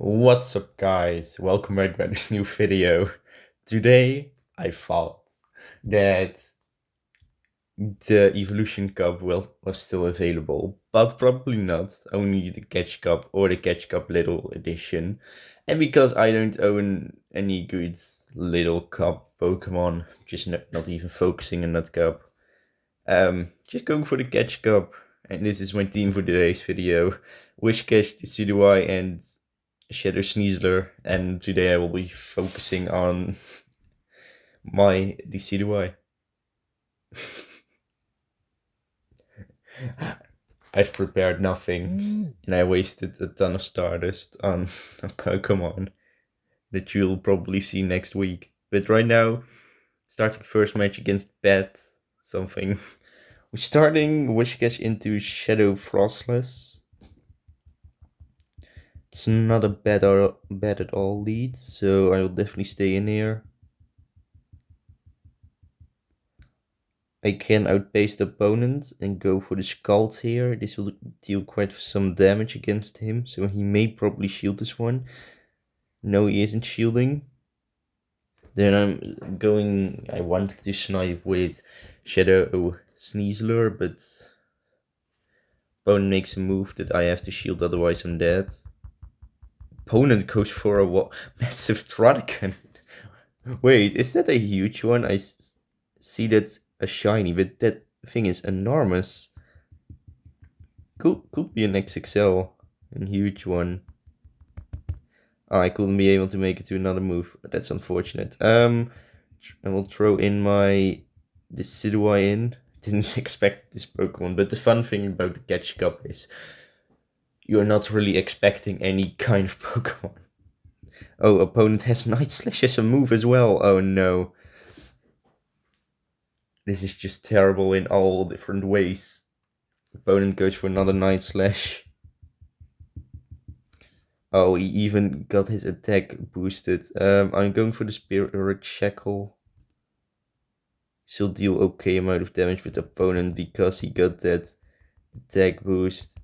What's up guys, welcome back to this new video. Today I thought that the Evolution Cup was still available, but probably not, only the Catch Cup or the Catch Cup Little Edition. And because I don't own any good Little Cup Pokemon, just not even focusing on that cup, just going for the Catch Cup. And this is my team for today's video: Whiscash, Decidueye, and Shadow Sneasler. And today I will be focusing on my Decidueye. I've prepared nothing, and I wasted a ton of Stardust on a Pokemon that you'll probably see next week. But right now, starting first match against Bat something. We're starting Whiscash into Shadow Frostless. It's not a bad at all lead, so I will definitely stay in here. I can outpace the opponent and go for the Scald here. This will deal quite some damage against him, so he may probably shield this one. No, he isn't shielding. Then I wanted to snipe with Shadow Sneasler, but opponent makes a move that I have to shield, otherwise I'm dead. Opponent goes for a massive Tropican. Wait, is that a huge one? I see that's a shiny, but that thing is enormous. Could be an XXL, a huge one. Oh, I couldn't be able to make it to another move. That's unfortunate. I will throw in my Decidueye in. Didn't expect this Pokemon, but the fun thing about the Catch Cup is you're not really expecting any kind of Pokemon. Oh, opponent has Night Slash as a move as well. Oh no. This is just terrible in all different ways. Opponent goes for another Night Slash. Oh, he even got his attack boosted. I'm going for the Spirit Shackle. She'll deal okay amount of damage with the opponent because he got that attack boost.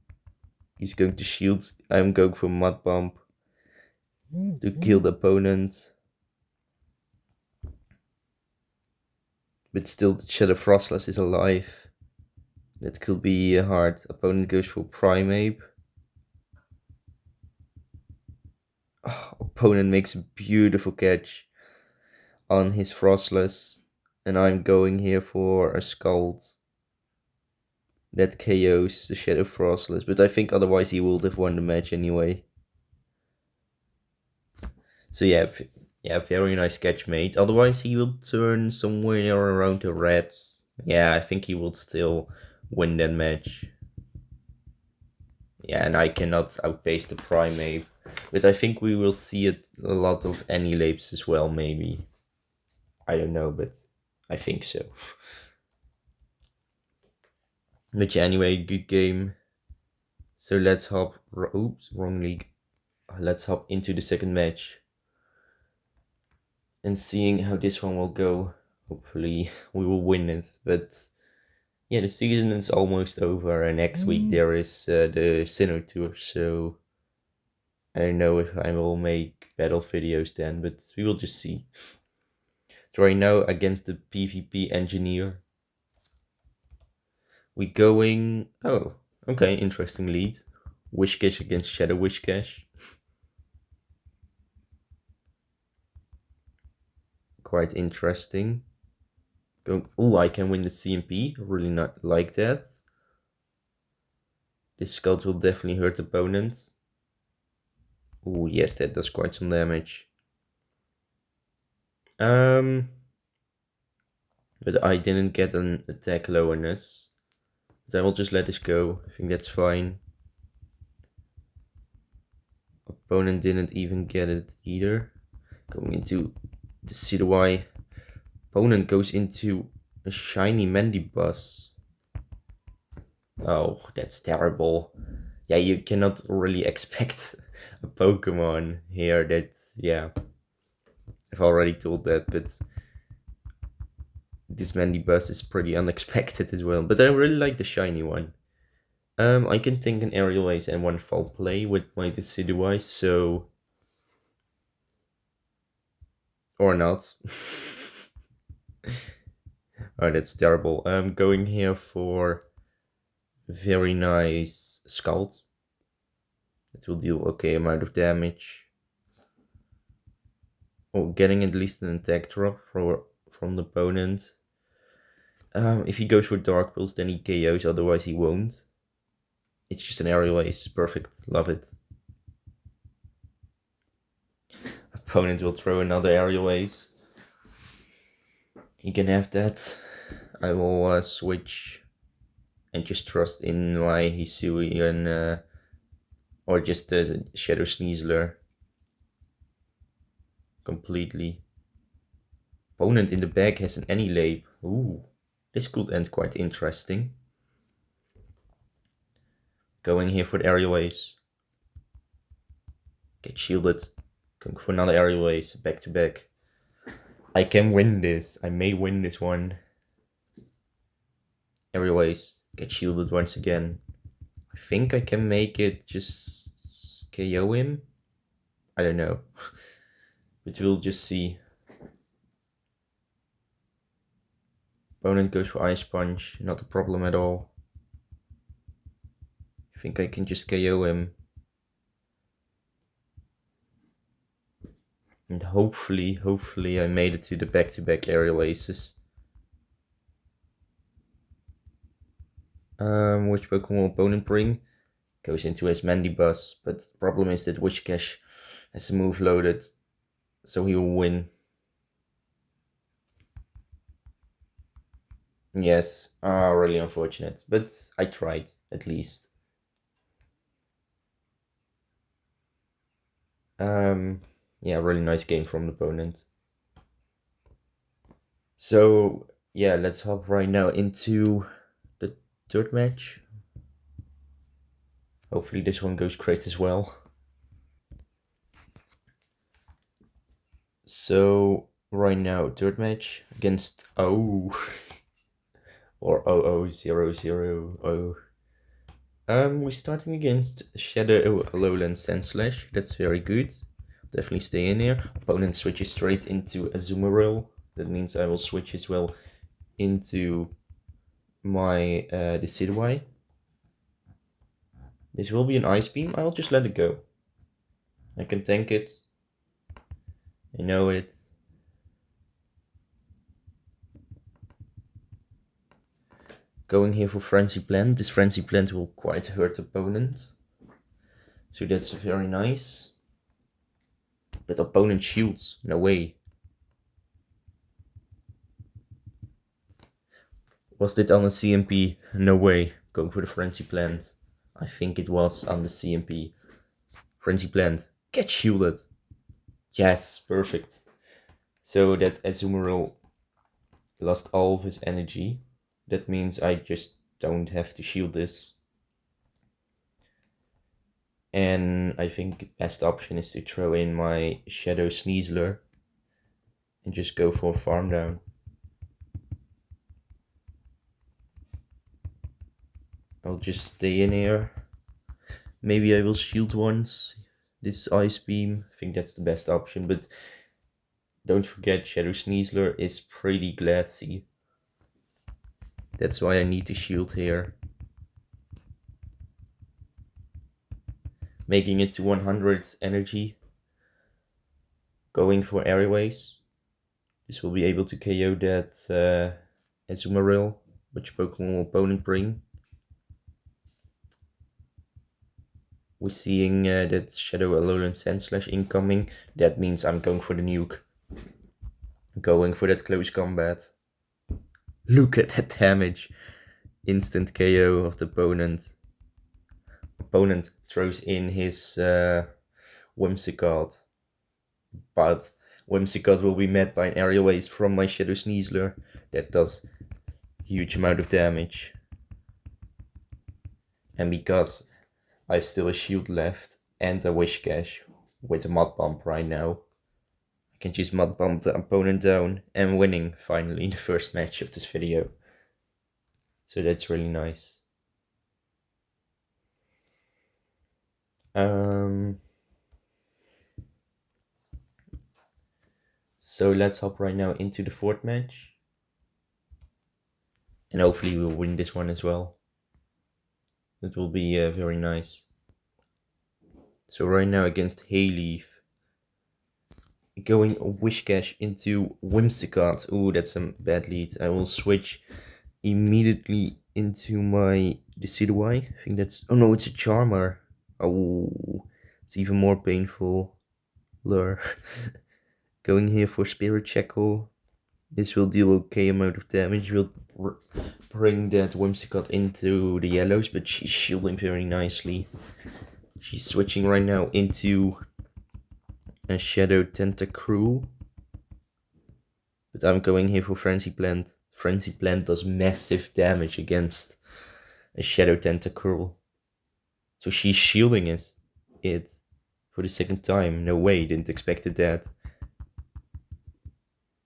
He's going to shield. I'm going for Mud Bump to kill the opponent. But still, the Shadow Frostless is alive. That could be hard. Opponent goes for Primeape. Oh, opponent makes a beautiful catch on his Frostless. And I'm going here for a Scald. That KOs the Shadow Frostless. But I think otherwise he would have won the match anyway. So yeah, very nice catch, mate. Otherwise he will turn somewhere around the reds. Yeah, I think he will still win that match. Yeah, and I cannot outpace the Primeape. But I think we will see a lot of Annihilapes as well, maybe. I don't know, but I think so. But yeah, anyway, good game. So let's hop... Oops, wrong league. Let's hop into the second match. And seeing how this one will go. Hopefully we will win it. But yeah, the season is almost over, and next week there is the Sinnoh Tour, so I don't know if I will make battle videos then, but we will just see. So right now against the PvP engineer, we going... Oh, okay, interesting lead. Whiscash against Shadow Whiscash. Quite interesting. Oh, I can win the CMP. Really not like that. This Scald will definitely hurt opponents. Oh yes, that does quite some damage. But I didn't get an attack lowerness. But I will just let this go. I think that's fine. Opponent didn't even get it either. Going into the Decidueye. Opponent goes into a shiny Mandibuzz. Oh, that's terrible. Yeah, you cannot really expect a Pokemon here that, yeah, I've already told that, but this Mandibuzz is pretty unexpected as well. But I really like the shiny one. I can think an Aerial Ace and one Foul Play with my Decidueye, so Or not. Oh, that's terrible. I'm going here for very nice Scald. It will deal okay amount of damage. Oh, getting at least an attack drop from the opponent. If he goes for Dark Pulse, then he KOs, otherwise he won't. It's just an aerial ace. Perfect. Love it. Opponent will throw another aerial ace. He can have that. I will switch and just trust in my Hisuian or just the Shadow Sneasler completely. Opponent in the back has an Annihilate. Ooh, this could end quite interesting. Going here for the aerial ace. Get shielded. Going for another aerial ace, back to back. I can win this. I may win this one. Aerial ace. Get shielded once again. I think I can make it just KO him. I don't know. But we'll just see. Opponent goes for Ice Punch. Not a problem at all. I think I can just KO him. And hopefully I made it to the back-to-back aerial aces. Which Pokemon will opponent bring? Goes into his Mandibuzz, but the problem is that Whiscash has a move loaded, so he will win. Yes, really unfortunate, but I tried, at least. Yeah, really nice game from the opponent. So, yeah, let's hop right now into the third match. Hopefully this one goes great as well. So, right now, third match against O. Or 00000. We're starting against Shadow Alolan Sandslash. That's very good. Definitely stay in here. Opponent switches straight into Azumarill. That means I will switch as well into my Decidueye. This will be an Ice Beam. I'll just let it go. I can tank it. I know it. Going here for Frenzy Plant. This Frenzy Plant will quite hurt opponent. So that's very nice. But opponent shields. No way. Was it on the CMP? No way. Going for the Frenzy Plant. I think it was on the CMP. Frenzy Plant. Get shielded. Yes, perfect. So that Azumarill lost all of his energy. That means I just don't have to shield this. And I think the best option is to throw in my Shadow Sneasler and just go for a farm down. I'll just stay in here. Maybe I will shield once. This Ice Beam, I think that's the best option, but don't forget Shadow Sneasler is pretty glassy. That's why I need to shield here. Making it to 100 energy. Going for Airways. This will be able to KO that Azumarill, which Pokemon will opponent bring. We're seeing that Shadow Alolan Sandslash incoming. That means I'm going for the nuke. Going for that close combat. Look at that damage. Instant KO of the opponent. Opponent throws in his Whimsicott. But Whimsicott will be met by an aerial ace from my Shadow Sneasler. That does huge amount of damage. And because I've still a shield left and a Whiscash with a Mud Bump right now, I can just Mud Bump the opponent down and winning finally the first match of this video. So that's really nice. So let's hop right now into the fourth match. And hopefully we'll win this one as well. It will be very nice. So right now against Hayleaf. Going Whiscash into Whimsicott. Ooh, that's a bad lead. I will switch immediately into my Decidueye. I think that's... Oh no, it's a Charmer. Oh, it's even more painful. Lure. Going here for Spirit Shackle. This will deal okay amount of damage. Will bring that Whimsicott into the yellows, but she's shielding very nicely. She's switching right now into a Shadow Tentacruel. But I'm going here for Frenzy Plant. Frenzy Plant does massive damage against a Shadow Tentacruel. So she's shielding it for the second time. No way, didn't expect that.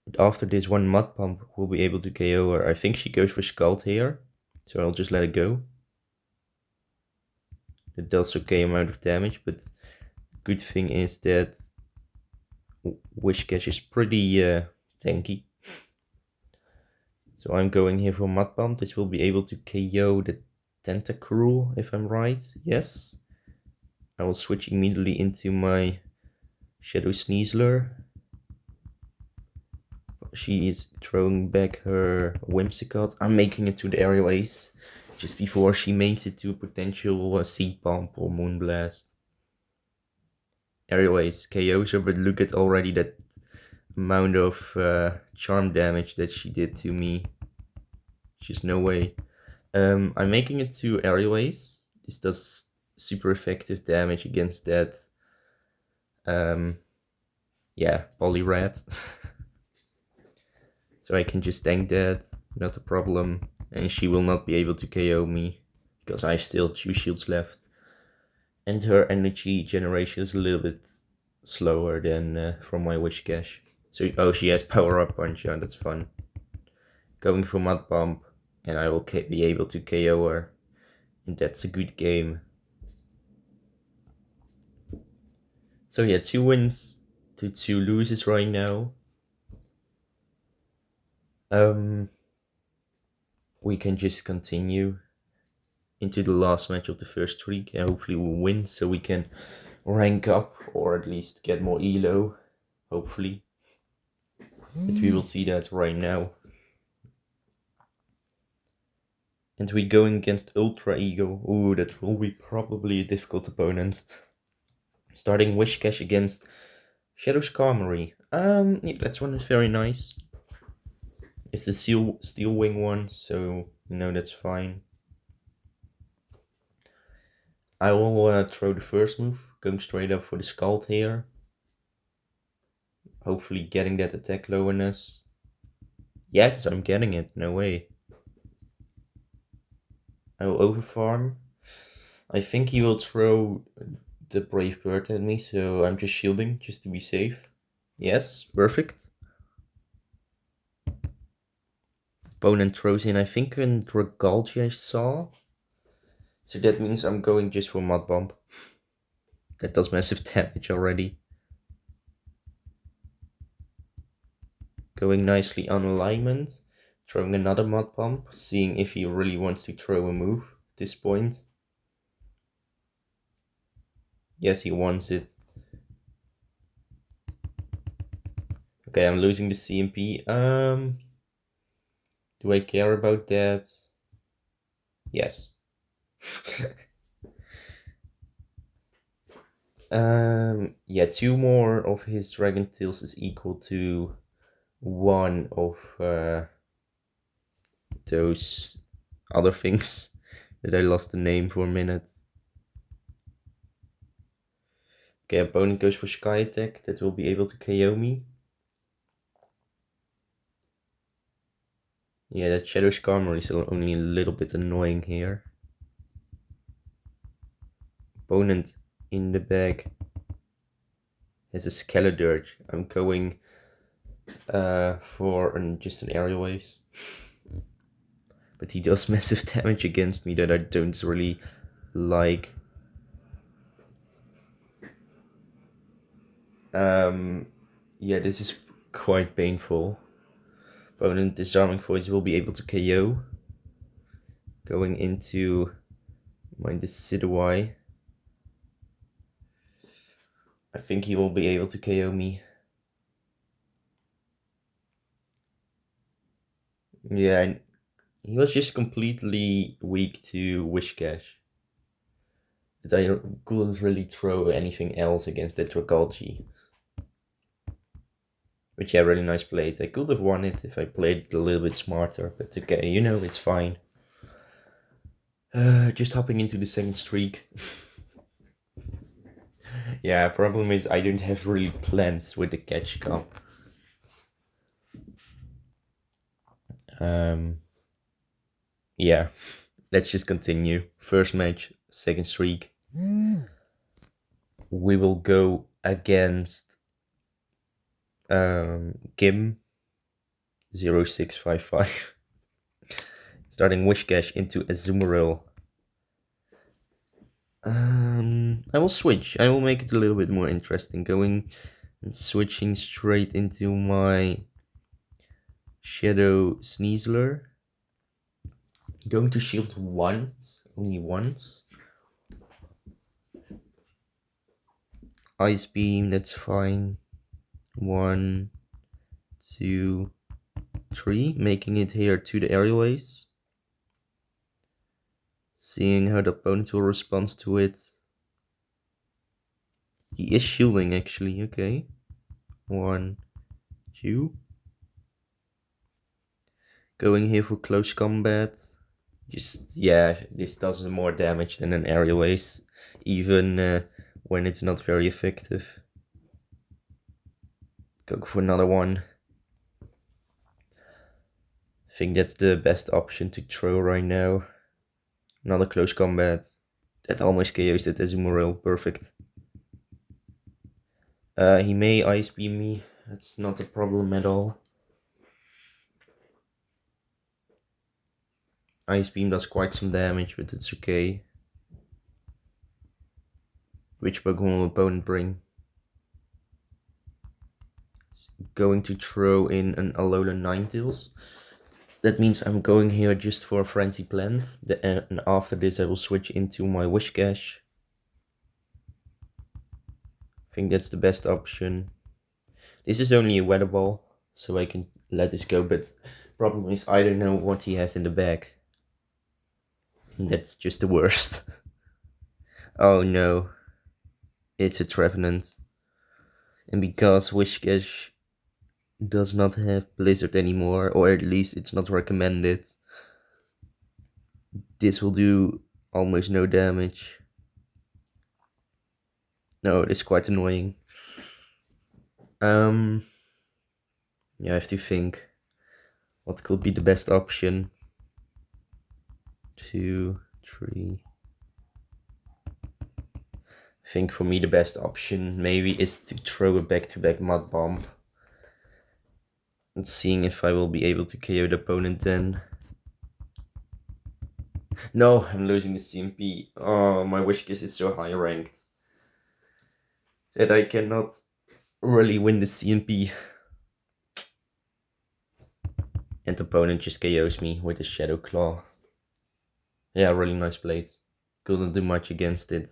But after this one Mud Pump, we'll be able to KO her. I think she goes for Scald here. So I'll just let it go. It does okay amount of damage, but good thing is that Whiscash is pretty tanky. So I'm going here for Mud Pump. This will be able to KO the Tentacruel, if I'm right. Yes. I will switch immediately into my Shadow Sneasler. She is throwing back her Whimsicott. I'm making it to the aerial ace just before she makes it to a potential Seed Pump or Moonblast. Aerial ace KOs her, but look at already that amount of charm damage that she did to me. Just no way. I'm making it to aerial ace. This does super effective damage against that yeah, Polyrat. So I can just tank that, not a problem. And she will not be able to KO me, because I have still 2 shields left. And her energy generation is a little bit slower than from my Whiscash. So, oh, she has Power Up Punch, yeah, that's fun. Going for Mud Pump, and I will be able to KO her. And that's a good game. So yeah, 2 wins to 2 loses right now. We can just continue into the last match of the first streak, and hopefully we'll win so we can rank up, or at least get more elo, hopefully. But we will see that right now. And we're going against Ultra Eagle. Ooh, that will be probably a difficult opponent. Starting Whiscash against Shadow Skarmory. Yeah, that one is very nice. It's the Steel Wing one, so you know that's fine. I will throw the first move, going straight up for the Scald here. Hopefully getting that attack lowerness. Yes, I'm getting it, no way. I will overfarm. I think he will throw the Brave Bird at me, so I'm just shielding, just to be safe. Yes, perfect. Opponent throws in, I think, a Dragalge I saw. So that means I'm going just for Mud Bomb. That does massive damage already. Going nicely on alignment. Throwing another Mud Pump, seeing if he really wants to throw a move at this point. Yes, he wants it. Okay, I'm losing the CMP. Do I care about that? Yes. Yeah, 2 more of his Dragon Tails is equal to 1 of those other things that I lost the name for a minute. Okay, opponent goes for Sky Attack. That will be able to KO me. Yeah, that Shadow Skarmory is only a little bit annoying here. Opponent in the bag has a Skeledirge. I'm going for just an aerial ace. But he does massive damage against me that I don't really like. Yeah, this is quite painful. Opponent Disarming Voice will be able to KO. Going into my Decidueye. I think he will be able to KO me. Yeah, he was just completely weak to Whiscash. But I couldn't really throw anything else against that Dragalge. Which, yeah, really nice play. I could have won it if I played a little bit smarter, but okay, you know, it's fine. Just hopping into the second streak. Yeah, problem is I don't have really plans with the catch cup. Yeah, let's just continue. First match, second streak. We will go against Kim 0655. Starting Whiscash into Azumarill. I will switch. I will make it a little bit more interesting. Going and switching straight into my Shadow Sneasler. Going to shield once, only once. Ice Beam, that's fine. 1, 2, 3. Making it here to the Aerial Ace. Seeing how the opponent will respond to it. He is shielding actually, okay. 1, 2. Going here for close combat. Just, yeah, this does more damage than an Aerial Ace. Even when it's not very effective. Go for another one. I think that's the best option to throw right now. Another close combat. That almost KOs that Azumarill. Perfect. He may Ice Beam me. That's not a problem at all. Ice Beam does quite some damage, but it's okay. Which Pokemon will opponent bring? Going to throw in an Alolan Ninetales. That means I'm going here just for a Frenzy Plant. And after this I will switch into my Whiscash. I think that's the best option. This is only a Weather Ball, so I can let this go, but problem is I don't know what he has in the bag. And that's just the worst. Oh no. It's a Trevenant. And because Whiscash does not have Blizzard anymore, or at least it's not recommended, this will do almost no damage. No, it's quite annoying. Yeah, I have to think what could be the best option. 2, 3. I think for me the best option maybe is to throw a back-to-back Mud Bomb. And seeing if I will be able to KO the opponent then. No, I'm losing the CMP. Oh, my Whiscash is so high ranked that I cannot really win the CMP. And the opponent just KOs me with a Shadow Claw. Yeah, really nice blade. Couldn't do much against it.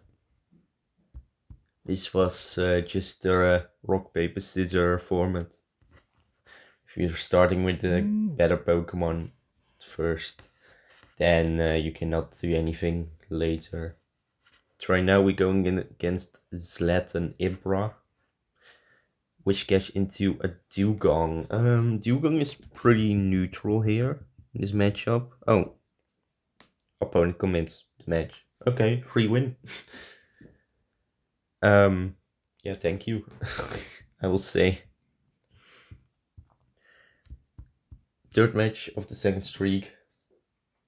This was just a rock, paper, scissors format. If you're starting with the better Pokemon first, then you cannot do anything later. So right now we're going in against Zlatan Ibra. Whiscash into a Dugong. Dugong is pretty neutral here in this matchup. Oh, opponent commits the match. Okay, free win. Yeah, thank you. I will say. Third match of the second streak.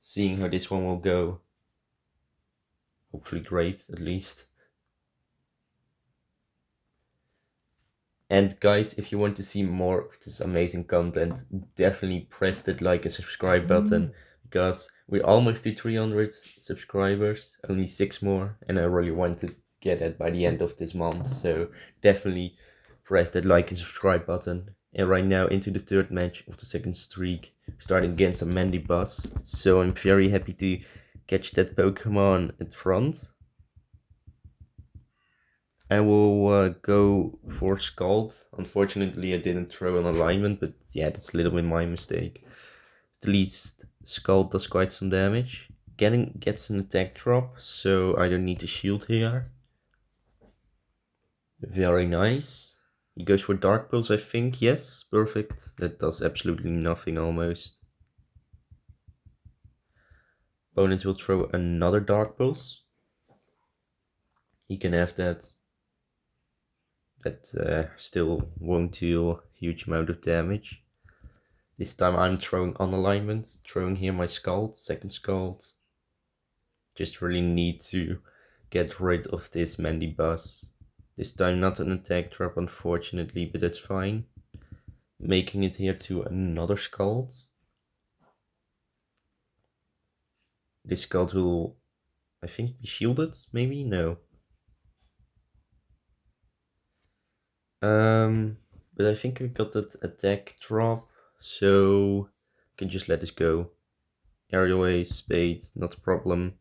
Seeing how this one will go. Hopefully great, at least. And guys, if you want to see more of this amazing content, definitely press that like and subscribe button, because we're almost to 300 subscribers, only 6 more, and I really wanted to get it by the end of this month, so definitely press that like and subscribe button. And right now into the third match of the second streak, starting against a Mandibuzz. So I'm very happy to catch that Pokemon at front. I will go for Scald. Unfortunately, I didn't throw an alignment, but yeah, that's a little bit my mistake. At least Scald does quite some damage. Gets an attack drop, so I don't need to shield here. Very nice. He goes for Dark Pulse, I think. Yes, perfect. That does absolutely nothing almost. Opponent will throw another Dark Pulse. He can have that. That still won't deal a huge amount of damage. This time I'm throwing on alignment, throwing here my Scald, second Scald. Just really need to get rid of this Mandibuzz. This time not an attack drop unfortunately, but that's fine. Making it here to another Scald. This Scald will, I think, be shielded, maybe? No. But I think I got that attack drop, so I can just let this go. Aerial Ace, Spade, not a problem.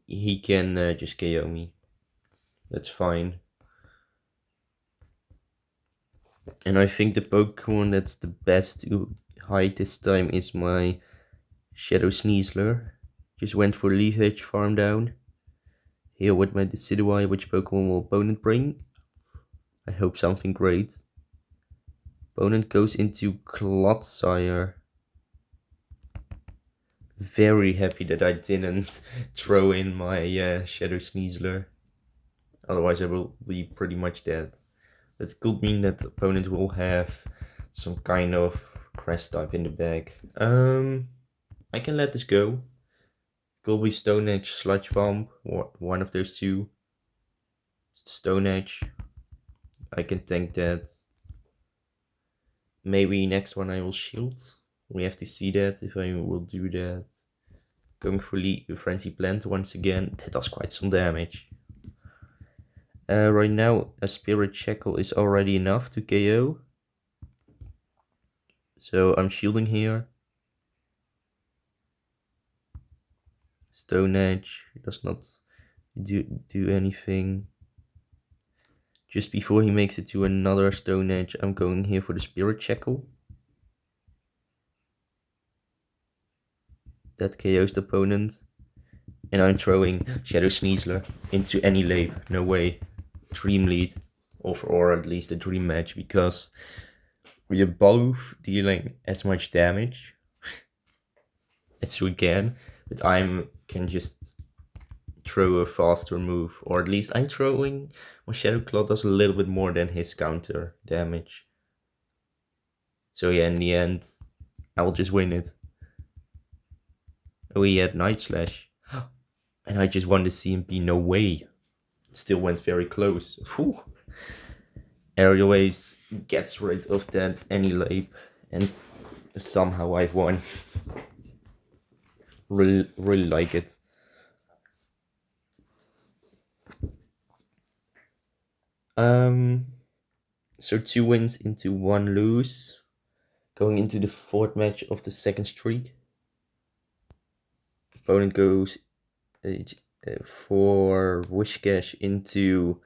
He can just KO me. That's fine. And I think the Pokemon that's the best to hide this time is my Shadow Sneasler. Just went for Leaf Edge farm down. Here with my Decidueye, which Pokemon will opponent bring? I hope something great. Opponent goes into Clodsire. Very happy that I didn't throw in my Shadow Sneasler. Otherwise I will be pretty much dead. That could mean that the opponent will have some kind of Grass type in the bag. I can let this go. Could be Stone Edge, Sludge Bomb, or one of those two. It's the Stone Edge. I can tank that. Maybe next one I will shield. We have to see that if I will do that. Going for Frenzy Plant once again. That does quite some damage. Right now a Spirit Shackle is already enough to KO. So I'm shielding here. Stone Edge does not do anything. Just before he makes it to another Stone Edge, I'm going here for the Spirit Shackle. That KOs the opponent. And I'm throwing Shadow Sneasler into any lane. No way. Dream lead. Or at least a dream match, because we are both dealing as much damage as we can. But I can just throw a faster move. Or at least I'm throwing... My Shadow Claw does a little bit more than his counter damage. So yeah, in the end, I will just win it. Oh, he had Night Slash. And I just won the CMP, no way. Still went very close. Whew. Aerial Ace gets rid of that Annihilape, and somehow I've won. Really like it. So 2 wins into 1 lose. Going into the 4th match of the second streak. Opponent goes for Whiscash into...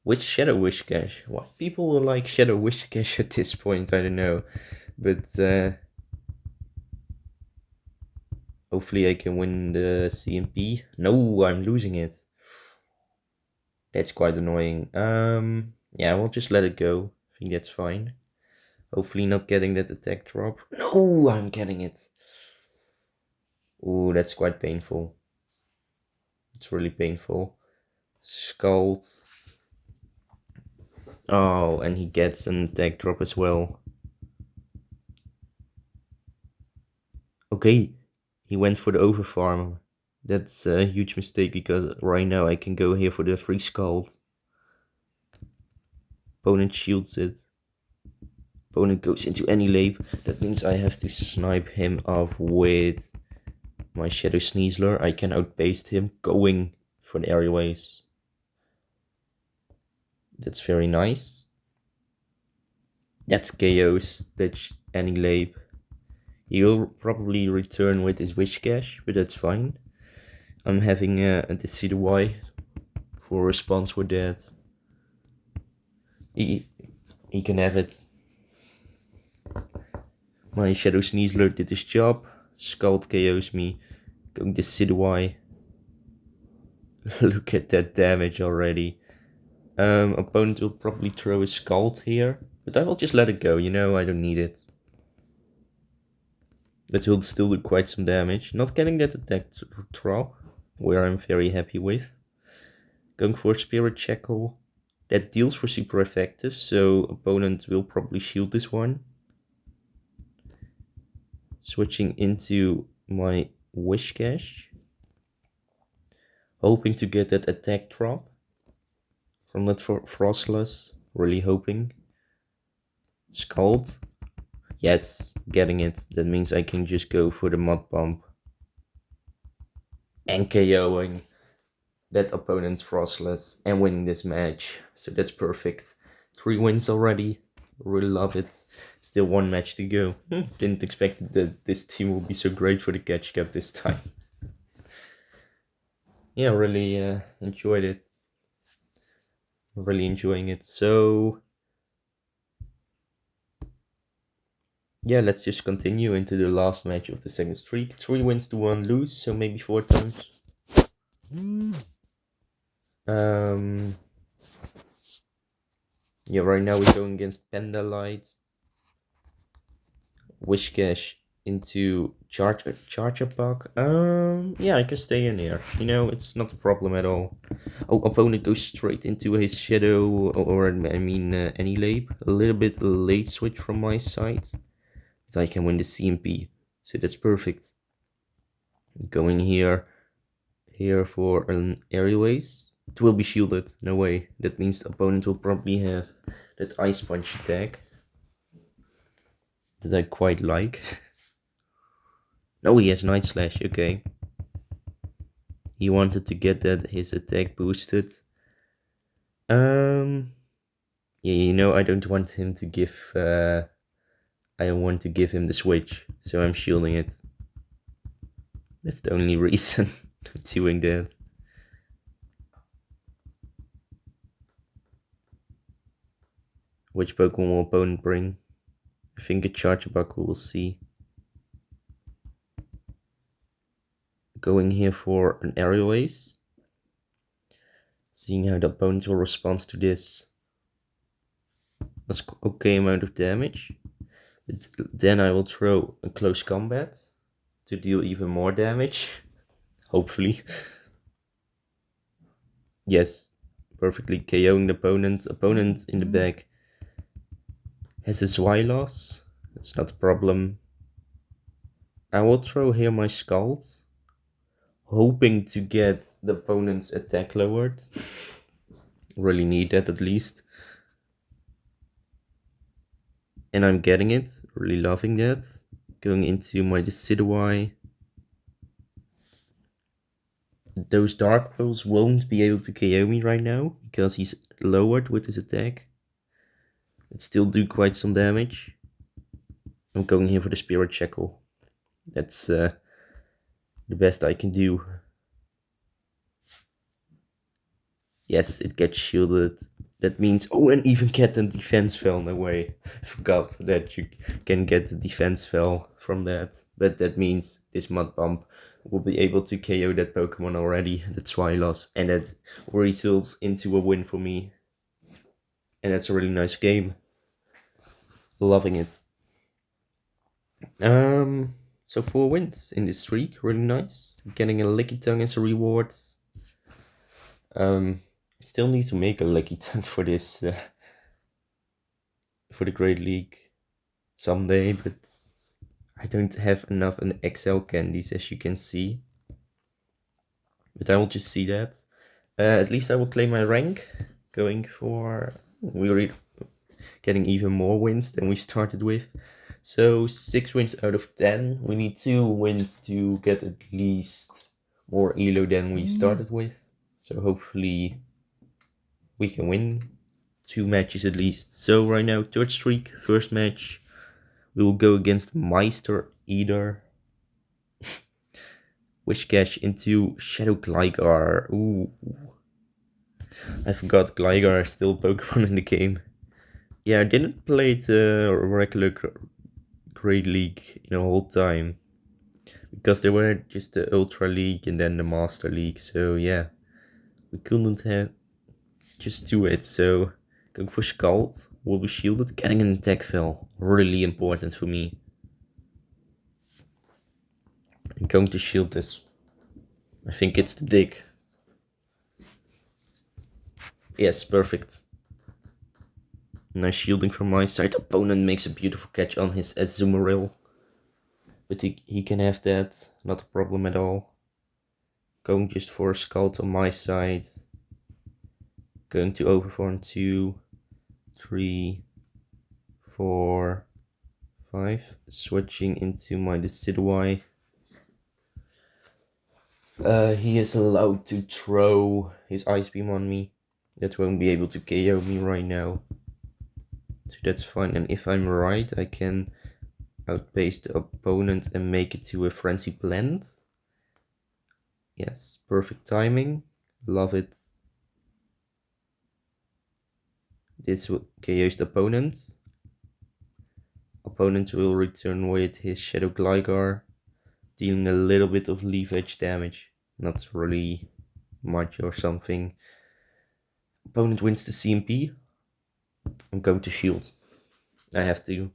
Which Shadow Whiscash? Why people like Shadow Whiscash at this point, I don't know. But hopefully I can win the CMP. No, I'm losing it. That's quite annoying. Yeah, we'll just let it go. I think that's fine. Hopefully not getting that attack drop. No, I'm getting it. Ooh, that's quite painful. It's really painful. Scald. Oh, and he gets an attack drop as well. Okay, he went for the overfarm. That's a huge mistake, because right now I can go here for the free Scald. Opponent shields it. Opponent goes into Annihilape. That means I have to snipe him off with my Shadow Sneasler. I can outpace him going for the Aerial Ace. That's very nice. That's chaos. That's Annihilate. He'll probably return with his Whiscash, but that's fine. I'm having a Decidueye for a response with that. He can have it. My Shadow Sneasler did his job. Scald KOs me. Going Decidueye. Look at that damage already. Opponent will probably throw a Scald here, but I will just let it go, you know, I don't need it. But he'll still do quite some damage. Not getting that attack drop, where I'm very happy with. Going for Spirit Shackle. That deals for super effective, so opponent will probably shield this one. Switching into my Whiscash. Hoping to get that attack drop from that Frostless. Really hoping. Scald. Yes, getting it. That means I can just go for the Mud Bump. And KOing that opponent's Frostless and winning this match. So that's perfect. 3 wins already. Really love it. Still 1 match to go. Didn't expect that this team would be so great for the catch cup this time. Yeah, really enjoyed it. Really enjoying it. So yeah, let's just continue into the last match of the second streak. 3 wins to 1 lose, so maybe 4 times. Yeah, right now we're going against Panda Light. Whiscash into Charger Puck. Yeah, I can stay in here. You know, it's not a problem at all. Oh, opponent goes straight into his Shadow, or I mean, Annihilate. A little bit late switch from my side. But I can win the CMP, so that's perfect. Going here for an Aerial-Ace. It will be shielded, no way. That means the opponent will probably have that Ice Punch attack that I quite like. No, he has Night Slash, okay. He wanted to get that his attack boosted. Yeah, you know, I don't want him to give I want to give him the switch, so I'm shielding it. That's the only reason I'm doing that. Which Pokemon will opponent bring? I think a Chargebuck, we'll see. Going here for an Aerial-Ace. Seeing how the opponent will respond to this. That's okay amount of damage. But then I will throw a Close Combat to deal even more damage. Hopefully. Yes, perfectly KOing the opponent. Opponent in the back has a Zweilous. That's not a problem. I will throw here my Scald, hoping to get the opponent's attack lowered. Really need that at least. And I'm getting it. Really loving that. Going into my Decidueye. Those Dark Pearls won't be able to KO me right now because he's lowered with his attack. It still do quite some damage. I'm going here for the Spirit Shackle. That's the best I can do. Yes, it gets shielded. That means, oh, and even get the defense fell. No way. I forgot that you can get the defense fell from that. But that means this Mud Bump will be able to KO that Pokemon already, the Zweilous, and that results into a win for me. And that's a really nice game. Loving it. So 4 wins in this streak, really nice. Getting a Lickitung as a reward. I still need to make a Lickitung for this, for the Great League someday, but I don't have enough XL candies, as you can see. But I will just see that. At least I will claim my rank, going for... We're getting even more wins than we started with. So 6 wins out of 10. We need 2 wins to get at least more ELO than we started with. So hopefully we can win 2 matches at least. So right now, third streak, first match. We will go against Meister Eater. Whiscash into Shadow Gligar. Ooh. I forgot Gligar is still Pokemon in the game. Yeah, I didn't play the regular Great League in a whole time. Because there were just the Ultra League and then the Master League. So yeah, we couldn't have just do it. So going for Scald, will be shielded. Getting an attack fell, really important for me. I'm going to shield this. I think it's the dig. Yes, perfect. Nice shielding from my side. Opponent makes a beautiful catch on his Azumarill. But he can have that, not a problem at all. Going just for a Scald on my side. Going to Overform 2, 3, 4, 5. Switching into my Decidueye. He is allowed to throw his Ice Beam on me. That won't be able to KO me right now. So that's fine. And if I'm right, I can outpace the opponent and make it to a Frenzy Plant. Yes, perfect timing. Love it. This KOs the opponent. Opponent will return with his Shadow Gligar, dealing a little bit of Leaf Edge damage. Not really much or something. Opponent wins the CMP. I'm going to shield. I have to.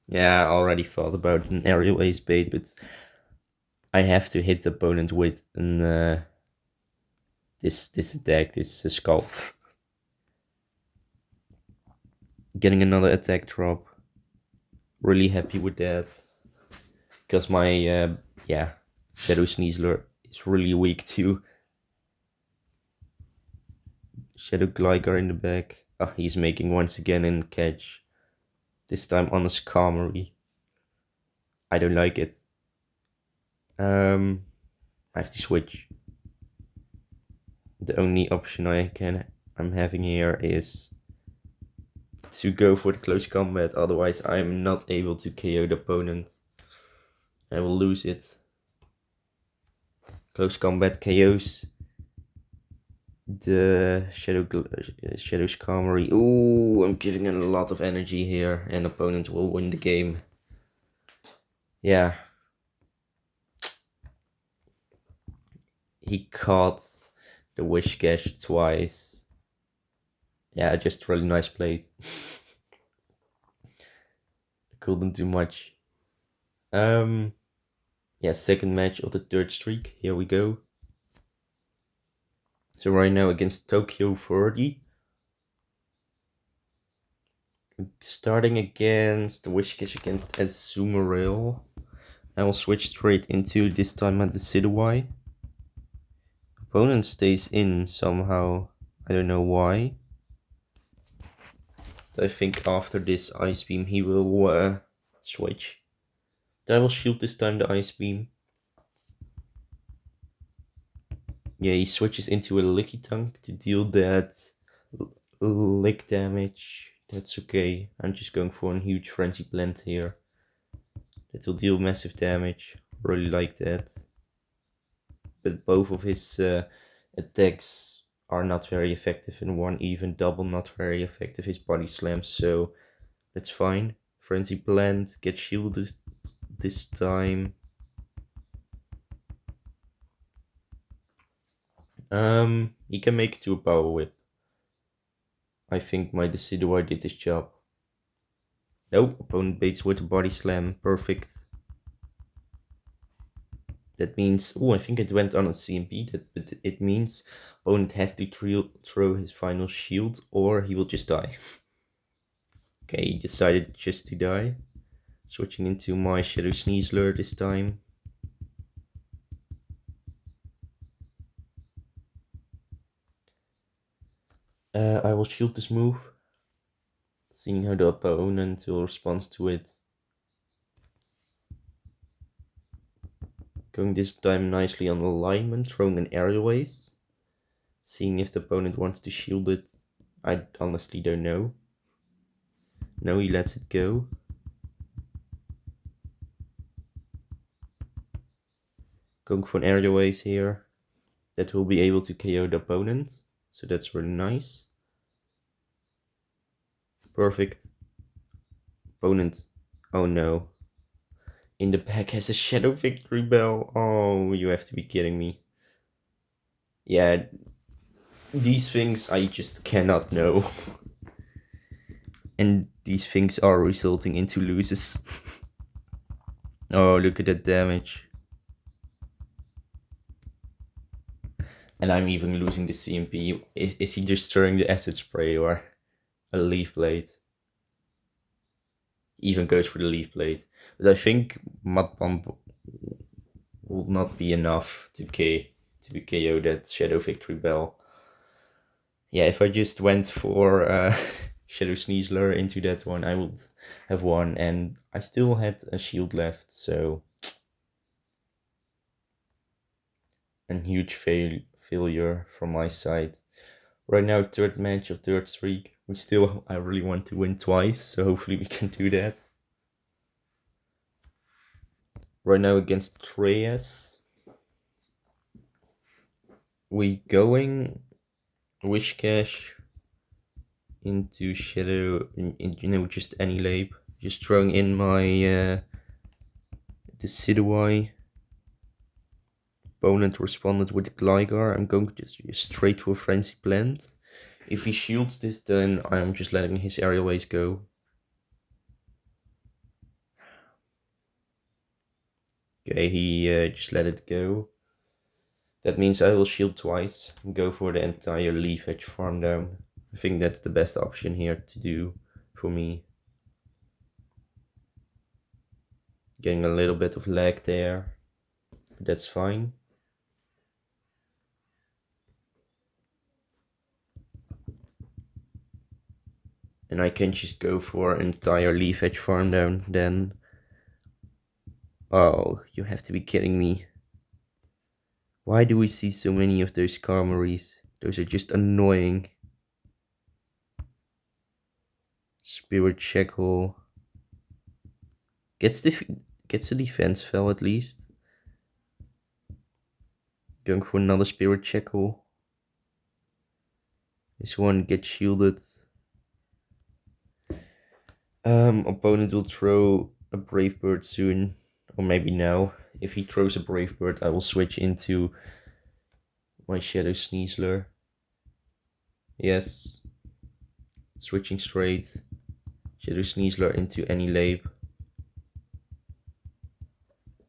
Yeah, I already thought about an aerial ace bait, but I have to hit the opponent with an this attack, this Scald. Getting another attack drop. Really happy with that. Because my Shadow Sneasler is really weak too. Shadow Gligar in the back. Oh, he's making once again a catch. This time on a Skarmory. I don't like it. I have to switch. The only option I'm having here is to go for the close combat, otherwise I'm not able to KO the opponent. I will lose it. Close combat KOs the Shadow Skarmory. Ooh, I'm giving it a lot of energy here, and opponent will win the game. Yeah. He caught the Whiscash twice. Yeah, just really nice play. Couldn't do much. Yeah, second match of the third streak. Here we go. So right now against Tokyo 30. Starting against the Whiscash against Azumarill. I will switch straight into this time at the Decidueye. Opponent stays in somehow. I don't know why. I think after this Ice Beam he will switch. I will shield this time the Ice Beam. Yeah, he switches into a Licky Tongue to deal that lick damage. That's okay. I'm just going for a huge Frenzy Plant here. That will deal massive damage. Really like that. But both of his attacks are not very effective, and one even double not very effective. His Body Slam, so that's fine. Frenzy Plant, get shielded this time. He can make it to a Power Whip. I think my Decidueye did his job. Nope, opponent baits with a Body Slam, perfect. That means, oh, I think it went on a CMP, but it means opponent has to throw his final shield or he will just die. Okay, he decided just to die. Switching into my Shadow Sneasler this time. I will shield this move, seeing how the opponent will respond to it. Going this time nicely on alignment, throwing an aerial ace. Seeing if the opponent wants to shield it. I honestly don't know. No, he lets it go. Going for an aerial ace here. That will be able to KO the opponent. So that's really nice. Perfect. Opponent. Oh no. In the back has a Shadow Victory Bell. Oh, you have to be kidding me. Yeah, these things I just cannot know. And these things are resulting into loses. Oh, look at that damage. And I'm even losing the CMP. Is he just throwing the acid spray or a leaf blade? Even goes for the leaf blade. But I think Mud Bomb will not be enough to KO that Shadow Victory Bell. Yeah, if I just went for Shadow Sneasler into that one, I would have won, and I still had a shield left, so a huge failure from my side. Right now, third match of third streak. I really want to win twice, so hopefully we can do that. Right now against Treyas. We going Whiscash into Shadow, just any lab. Just throwing in my Decidueye. Opponent responded with Gligar. I'm going just straight to a Frenzy Plant. If he shields this, then I'm just letting his aerial ace go. Okay, he just let it go. That means I will shield twice and go for the entire Leaf Edge farm down. I think that's the best option here to do for me. Getting a little bit of lag there, but that's fine. And I can just go for an entire Leaf Edge farm down then. Oh, you have to be kidding me. Why do we see so many of those Skarmories? Those are just annoying. Spirit Shackle. Gets the defense fell at least. Going for another Spirit Shackle. This one gets shielded. Opponent will throw a Brave Bird soon. Or maybe now. If he throws a Brave Bird, I will switch into my Shadow Sneasler. Yes. Switching straight. Shadow Sneasler into any lab.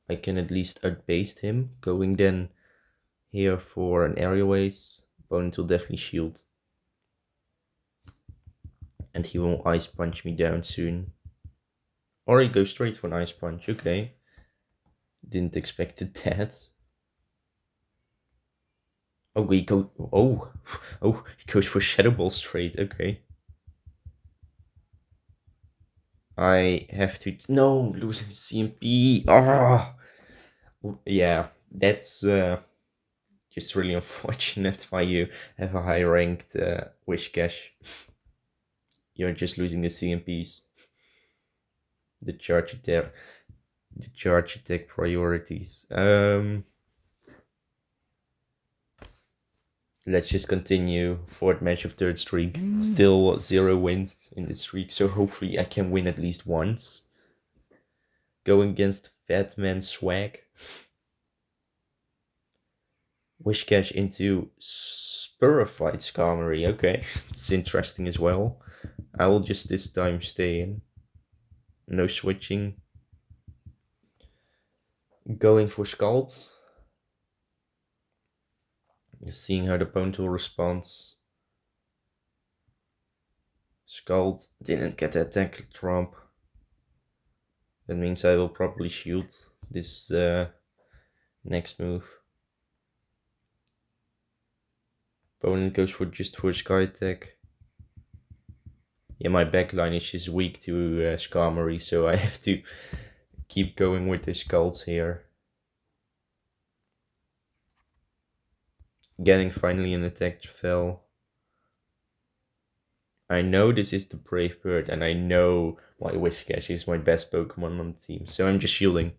I can at least outbaste him. Going then here for an aerial ace. Opponent will definitely shield. And he will Ice Punch me down soon. Or he goes straight for an Ice Punch. Okay. Didn't expect that. Oh, he goes. Oh, he goes for Shadow Ball straight. Okay. I have to. No, losing CMP. Oh, yeah. That's just really unfortunate why you have a high ranked Whiscash. You're just losing the CMPs. The charge attack priorities. Let's just continue. Fourth match of third streak. Still 0 wins in this streak, so hopefully I can win at least once. Going against Fat Man Swag. Whiscash into Spurified Skarmory. Okay, it's interesting as well. I will just this time stay in. No switching. Going for Scald. Seeing how the opponent will respond. Scald didn't get that attack trump. That means I will probably shield this next move. Opponent goes for a Sky attack. Yeah, my backline is just weak to Skarmory, so I have to keep going with the Scalds here. Getting finally an attack fell. I know this is the Brave Bird, and I know why Whiscash is my best Pokemon on the team, so I'm just shielding.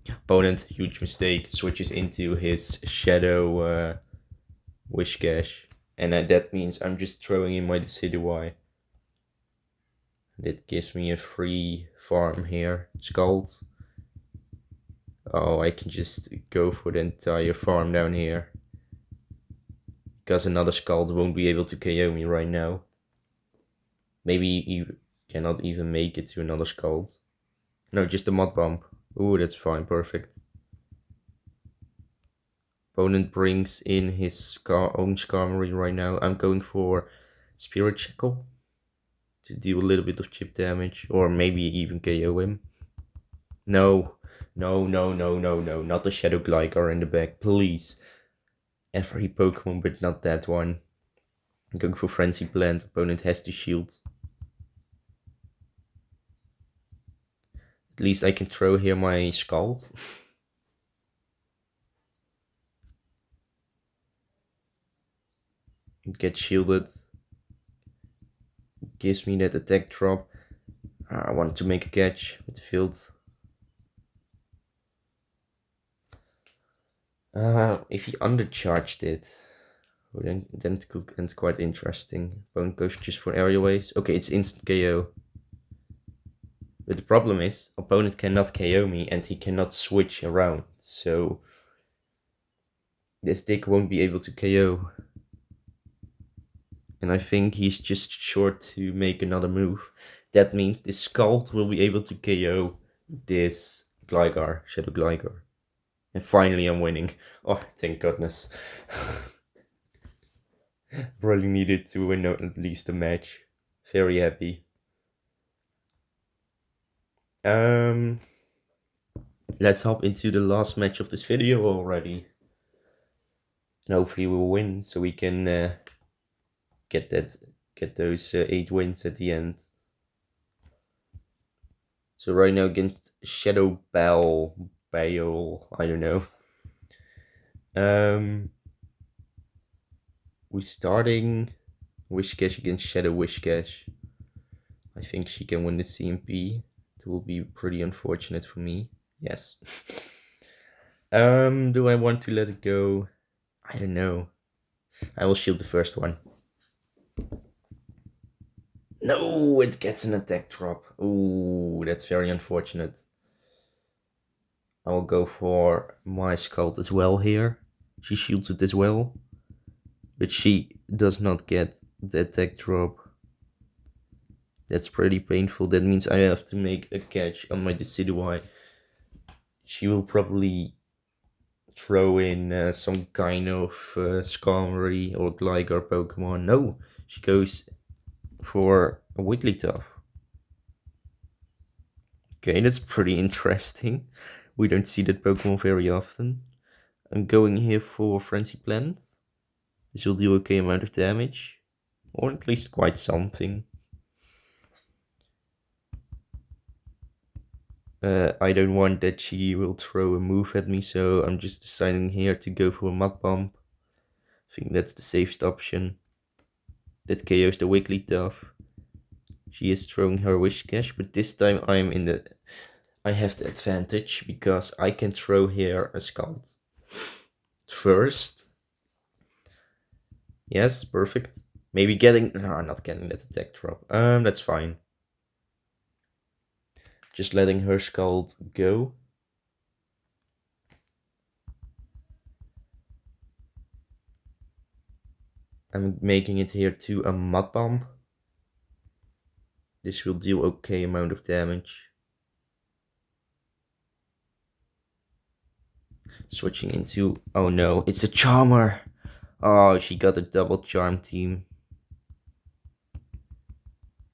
Opponent, huge mistake, switches into his Shadow Whiscash, and that means I'm just throwing in my Decidueye. That gives me a free farm here. Scald. Oh, I can just go for the entire farm down here. Because another Scald won't be able to KO me right now. Maybe you cannot even make it to another Scald. No, just a Mud Bump. Ooh, that's fine, perfect. Opponent brings in his own Skarmory right now. I'm going for Spirit Shackle to deal a little bit of chip damage, or maybe even KO him. No, no, no, no, no, no, not the Shadow Gligar in the back, please. Every Pokemon, but not that one. I'm going for Frenzy Plant. Opponent has to shield. At least I can throw here my Scald. Get shielded. Gives me that attack drop. I want to make a catch with the field. If he undercharged it, well, then it could end quite interesting. Opponent goes just for aerial waves. Okay, it's instant KO. But the problem is, opponent cannot KO me and he cannot switch around. So this Dick won't be able to KO. And I think he's just short to make another move. That means this Scald will be able to KO this Gligar, Shadow Gligar. And finally I'm winning. Oh, thank goodness. Really needed to win at least a match. Very happy. Let's hop into the last match of this video already. And hopefully we'll win so we can get those 8 wins at the end. So right now against Shadow Bale, I don't know. We're starting Whiscash against Shadow Whiscash. I think she can win the CMP. It will be pretty unfortunate for me. Yes. Do I want to let it go? I don't know. I will shield the first one. No, it gets an attack drop. Ooh, that's very unfortunate. I will go for my Scald as well here. She shields it as well. But she does not get the attack drop. That's pretty painful. That means I have to make a catch on my Decidueye. She will probably throw in some kind of Skarmory or Gligar Pokemon. No, she goes for a Wigglytuff. Okay, that's pretty interesting. We don't see that Pokemon very often. I'm going here for Frenzy Plant. This will do okay amount of damage. Or at least quite something. I don't want that she will throw a move at me, so I'm just deciding here to go for a Mud Bump. I think that's the safest option. That KOs the Wigglytuff. She is throwing her Whiscash, but this time I have the advantage because I can throw here a Scald. First. Yes, perfect. Maybe getting, no, not getting that attack drop. That's fine. Just letting her Scald go. I'm making it here to a Mud Bomb. This will deal okay amount of damage. Switching into, oh no, it's a Charmer. Oh, she got a double Charm team.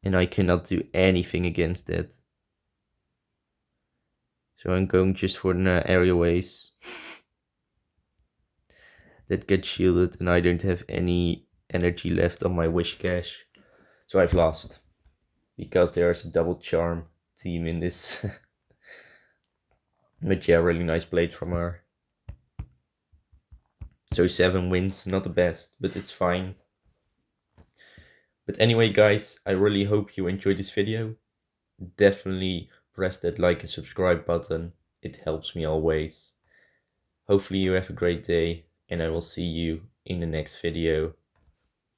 And I cannot do anything against it. So I'm going just for an Aerial Ace. That gets shielded and I don't have any energy left on my Whiscash. So I've lost. Because there's a double Charm team in this. But yeah, really nice play from her. So 7 wins, not the best, but it's fine. But anyway, guys, I really hope you enjoyed this video. Definitely press that like and subscribe button. It helps me always. Hopefully you have a great day, and I will see you in the next video.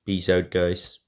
Peace out, guys.